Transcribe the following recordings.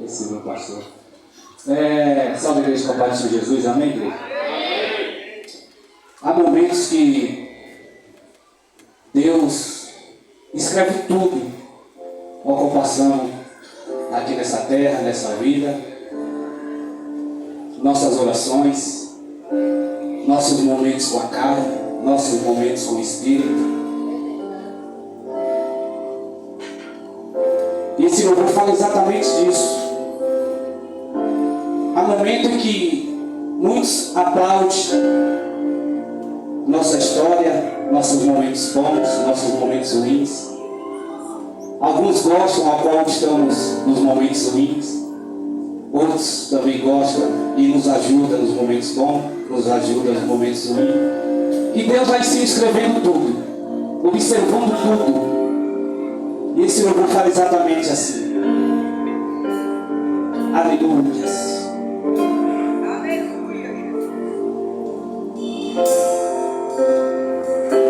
Esse meu pastor. Salve a igreja com a paz de Jesus, amém, igreja? Há momentos que Deus escreve tudo com a compaixão aqui nessa terra, nessa vida, nossas orações, nossos momentos com a carne, nossos momentos com o Espírito. E esse louvor fala exatamente disso. Há momento em que muitos aplaudem nossa história, nossos momentos bons, nossos momentos ruins. Alguns gostam ao qual estamos nos momentos ruins. Outros também gostam e nos ajudam nos momentos bons, nos ajudam nos momentos ruins. E Deus vai se escrevendo tudo, observando tudo. E esse louvor fala exatamente assim. Aleluia.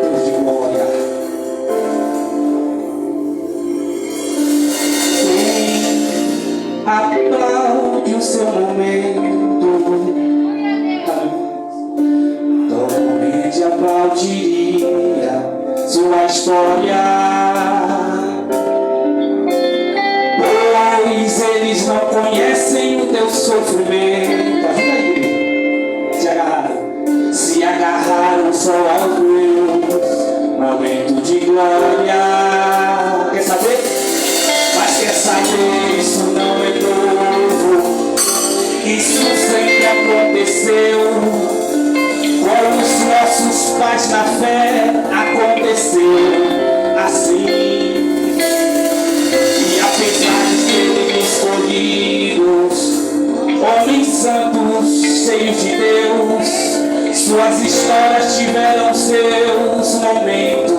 Deus de glória. Quem aplaude o seu momento, totalmente aplaudiria sua história. Pois eles não conhecem o teu sofrimento. Ajuda aí, se agarraram só aos meus momentos de glória. Quer saber? Mas quer saber, isso não é novo. Isso sempre aconteceu com os nossos pais na fé. Aconteceu assim. Escolhidos, homens santos, cheios de Deus, suas histórias tiveram seus momentos